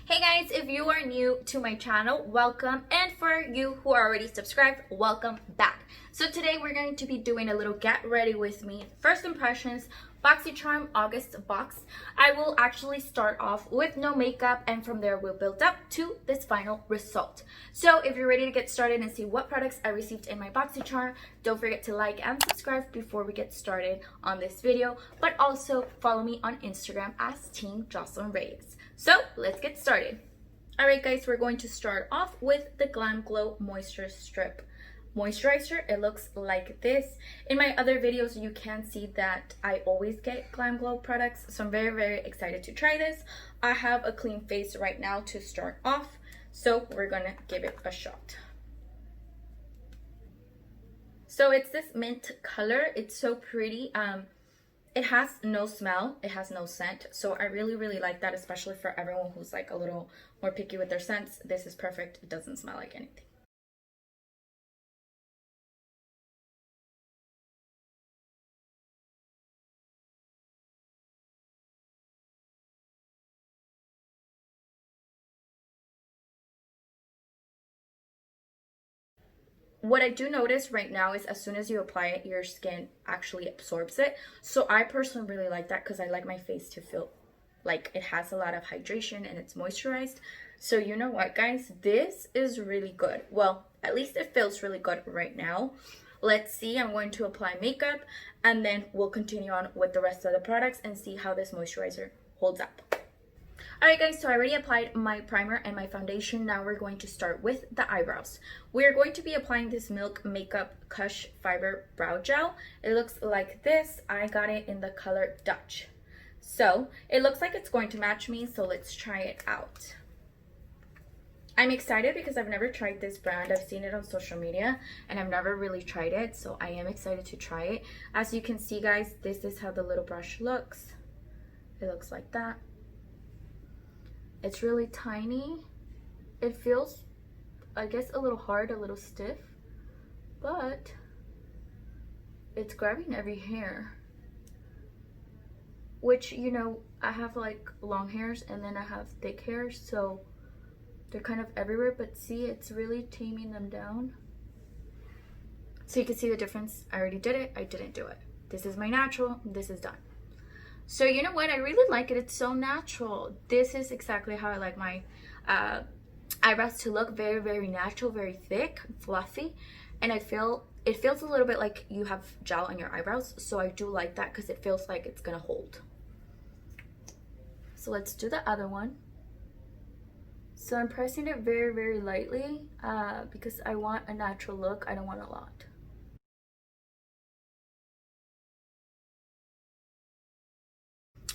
Hey guys, if you are new to my channel, welcome, and for you who are already subscribed, welcome back. So today we're going to be doing a little get ready with me first impressions Boxycharm August box. I will actually start off with no makeup, and from there we'll build up to this final result. So if you're ready to get started and see what products I received in my Boxycharm, don't forget to like and subscribe before we get started on this video, but also follow me on Instagram as Team Jocelyn Reyes. So let's get started. Alright guys, we're going to start off with the Glam Glow Moisture Strip Moisturizer. It looks like this. In my other videos, you can see that I always get Glam Glow products, so I'm very excited to try this. I have a clean face right now to start off, so we're gonna give it a shot. So it's this mint color. It's so pretty. It has no smell, it has no scent, so I really like that, especially for everyone who's like a little more picky with their scents. This is perfect. It doesn't smell like anything. What I do notice right now is as soon as you apply it, your skin actually absorbs it. So I personally really like that because I like my face to feel like it has a lot of hydration and it's moisturized. So you know what, guys? This is really good. Well, at least it feels really good right now. Let's see. I'm going to apply makeup and then we'll continue on with the rest of the products and see how this moisturizer holds up. Alright guys, so I already applied my primer and my foundation. Now we're going to start with the eyebrows. We're going to be applying this Milk Makeup Kush Fiber Brow Gel. It looks like this. I got it in the color Dutch. So it looks like it's going to match me, so let's try it out. I'm excited because I've never tried this brand. I've seen it on social media and I've never really tried it, so I am excited to try it. As you can see guys, this is how the little brush looks. It looks like that. It's really tiny. It feels, I guess, a little hard, a little stiff, but it's grabbing every hair. Which, you know, I have like long hairs and then I have thick hairs, so they're kind of everywhere, but see, it's really taming them down. So you can see the difference. I already did it, I didn't do it. This is my natural, this is done. So you know what, I really like it. It's so natural. This is exactly how I like my eyebrows to look. Very natural, very thick, fluffy, and I feel it feels a little bit like you have gel on your eyebrows, so I do like that because it feels like it's gonna hold. So let's do the other one. So I'm pressing it very lightly because I want a natural look. I don't want a lot.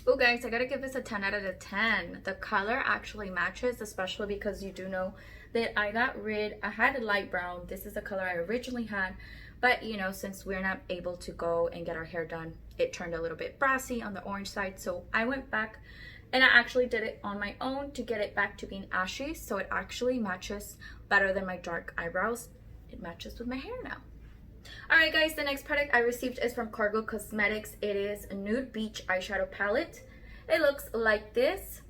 Oh guys, I gotta give this a 10 out of 10. The color actually matches, especially because you do know that I had a light brown. This is the color I originally had, but you know, since we're not able to go and get our hair done, it turned a little bit brassy on the orange side. So I went back and I actually did it on my own to get it back to being ashy. So it actually matches better than my dark eyebrows. It matches with my hair now. Alright guys, the next product I received is from Cargo Cosmetics. It is a Nude Beach eyeshadow palette. It looks like this.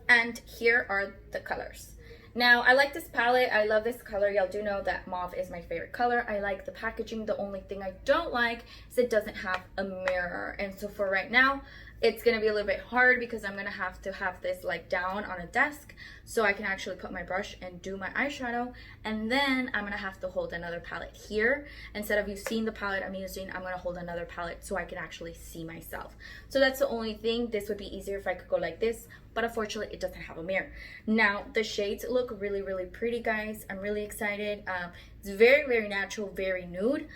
And here are the colors. Now, I like this palette. I love this color. Y'all do know that mauve is my favorite color. I like the packaging. The only thing I don't like is it doesn't have a mirror. And so for right now, it's going to be a little bit hard because I'm going to have this like down on a desk so I can actually put my brush and do my eyeshadow. And then I'm going to have to hold another palette here. Instead of you seeing the palette I'm using, I'm going to hold another palette so I can actually see myself. So that's the only thing. This would be easier if I could go like this, but unfortunately it doesn't have a mirror. Now the shades look really pretty guys. I'm really excited. It's very natural, very nude.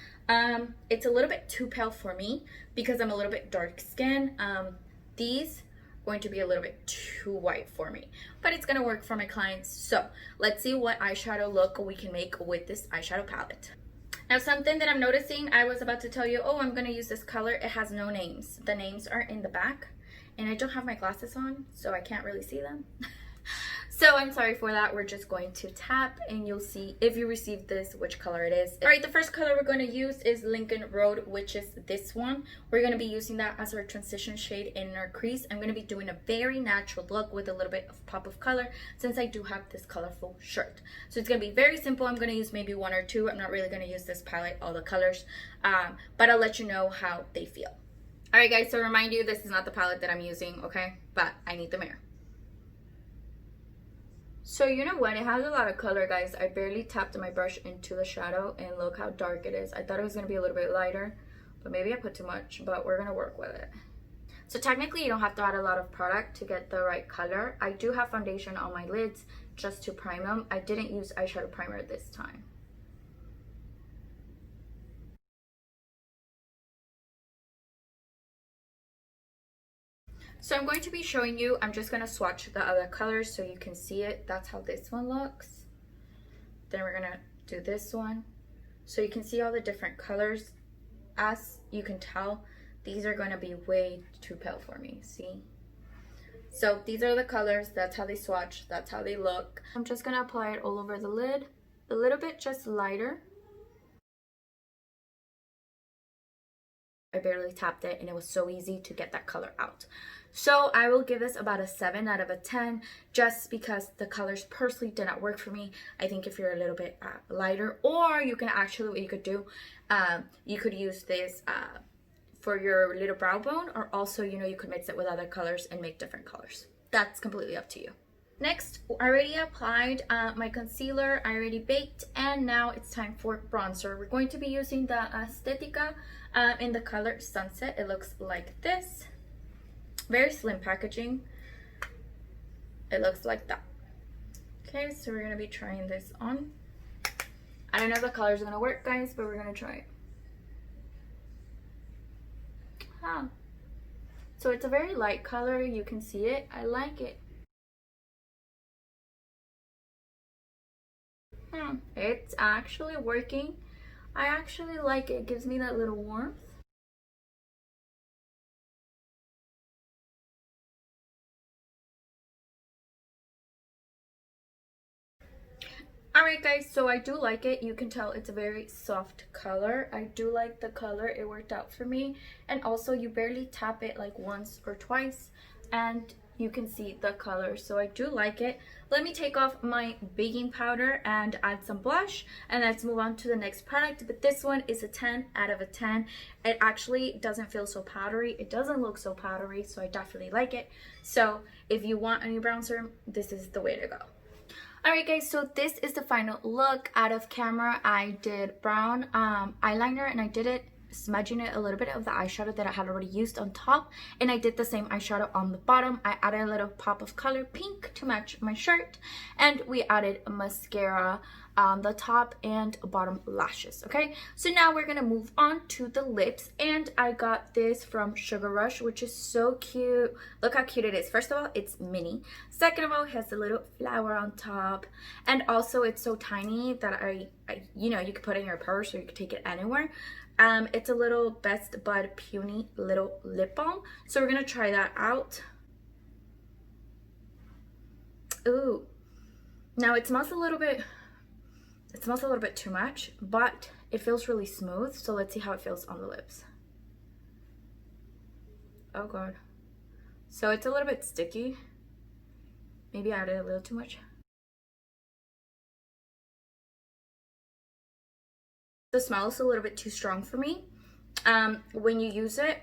It's a little bit too pale for me because I'm a little bit dark skinned. These are going to be a little bit too white for me, but it's gonna work for my clients. So let's see what eyeshadow look we can make with this eyeshadow palette. Now something that I'm noticing, I was about to tell you, oh, I'm gonna use this color. It has no names. The names are in the back and I don't have my glasses on, so I can't really see them. So I'm sorry for that. We're just going to tap and you'll see if you received this, which color it is. All right, the first color we're going to use is Lincoln Road, which is this one. We're going to be using that as our transition shade in our crease. I'm going to be doing a very natural look with a little bit of pop of color since I do have this colorful shirt. So it's going to be very simple. I'm going to use maybe one or two. I'm not really going to use this palette, all the colors, but I'll let you know how they feel. All right, guys, so remind you, this is not the palette that I'm using, okay? But I need the mirror. So you know what, it has a lot of color, guys. I barely tapped my brush into the shadow and look how dark it is. I thought it was going to be a little bit lighter, but maybe I put too much, but we're going to work with it. So technically you don't have to add a lot of product to get the right color. I do have foundation on my lids just to prime them. I didn't use eyeshadow primer this time. So I'm going to be showing you, I'm just going to swatch the other colors so you can see it. That's how this one looks. Then we're going to do this one. So you can see all the different colors. As you can tell, these are going to be way too pale for me, see? So these are the colors, that's how they swatch, that's how they look. I'm just going to apply it all over the lid, a little bit just lighter. I barely tapped it and it was so easy to get that color out. So I will give this about a 7 out of a 10 just because the colors personally did not work for me. I think if you're a little bit lighter, or you can actually, what you could do, you could use this for your little brow bone, or also, you know, you could mix it with other colors and make different colors. That's completely up to you. Next, I already applied my concealer, I already baked, and now it's time for bronzer. We're going to be using the Aesthetica in the color Sunset. It looks like this. Very slim packaging. It looks like that. Okay, so we're going to be trying this on. I don't know if the colors are going to work, guys, but we're going to try it. Huh. So it's a very light color. You can see it. I like it. It's actually working. I actually like it. It gives me that little warmth. Alright guys, so I do like it. You can tell it's a very soft color. I do like the color. It worked out for me. And also you barely tap it like once or twice and you can see the color. So I do like it. Let me take off my baking powder and add some blush and let's move on to the next product. But this one is a 10 out of a 10. It actually doesn't feel so powdery. It doesn't look so powdery, so I definitely like it. So if you want a new bronzer, this is the way to go. Alright guys, so this is the final look. Out of camera, I did brown eyeliner and I did it smudging it a little bit of the eyeshadow that I had already used on top, and I did the same eyeshadow on the bottom. I added a little pop of color pink to match my shirt, and we added mascara on the top and bottom lashes. Okay, so now we're gonna move on to the lips, and I got this from Sugar Rush, which is so cute. Look how cute it is. First of all, it's mini. Second of all, it has a little flower on top, and also it's so tiny that I you know, you could put it in your purse or you could take it anywhere. It's a little Best Bud Puny little lip balm, so we're gonna try that out. Ooh, now it smells a little bit too much, but it feels really smooth, so let's see how it feels on the lips. Oh god, so it's a little bit sticky. Maybe I added a little too much. The smell is a little bit too strong for me. When you use it,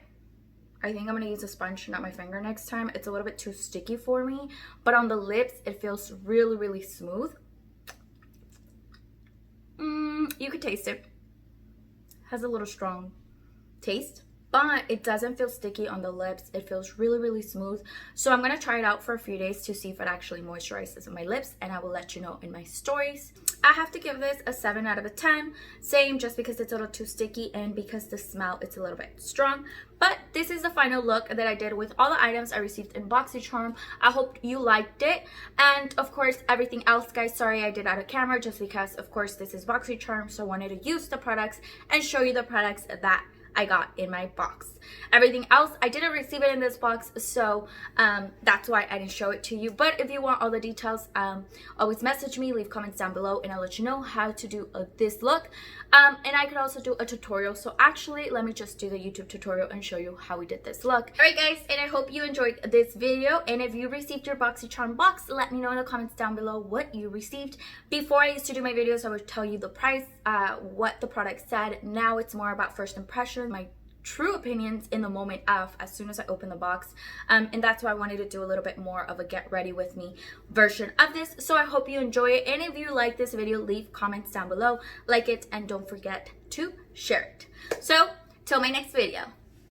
I think I'm going to use a sponge, not my finger next time. It's a little bit too sticky for me. But on the lips, it feels really, really smooth. You could taste it. Has a little strong taste, but it doesn't feel sticky on the lips. It feels really, really smooth. So I'm going to try it out for a few days to see if it actually moisturizes my lips, and I will let you know in my stories. I have to give this a 7 out of a 10. Same, just because it's a little too sticky and because the smell it's a little bit strong. But this is the final look that I did with all the items I received in Boxycharm. I hope you liked it. And of course, everything else, guys, sorry I did out of camera just because, of course, this is Boxycharm. So I wanted to use the products and show you the products that I got in my box. Everything else, I didn't receive it in this box, so that's why I didn't show it to you. But if you want all the details, always message me, leave comments down below, and I'll let you know how to do this look. And I could also do a tutorial. So actually, let me just do the YouTube tutorial and show you how we did this look. Alright guys, and I hope you enjoyed this video. And if you received your Boxycharm box, let me know in the comments down below what you received. Before I used to do my videos, I would tell you the price, what the product said. Now it's more about first impression, my true opinions in the moment of as soon as I open the box, and that's why I wanted to do a little bit more of a get ready with me version of this. So I hope you enjoy it, and if you like this video, leave comments down below, like it, and don't forget to share it. So till my next video.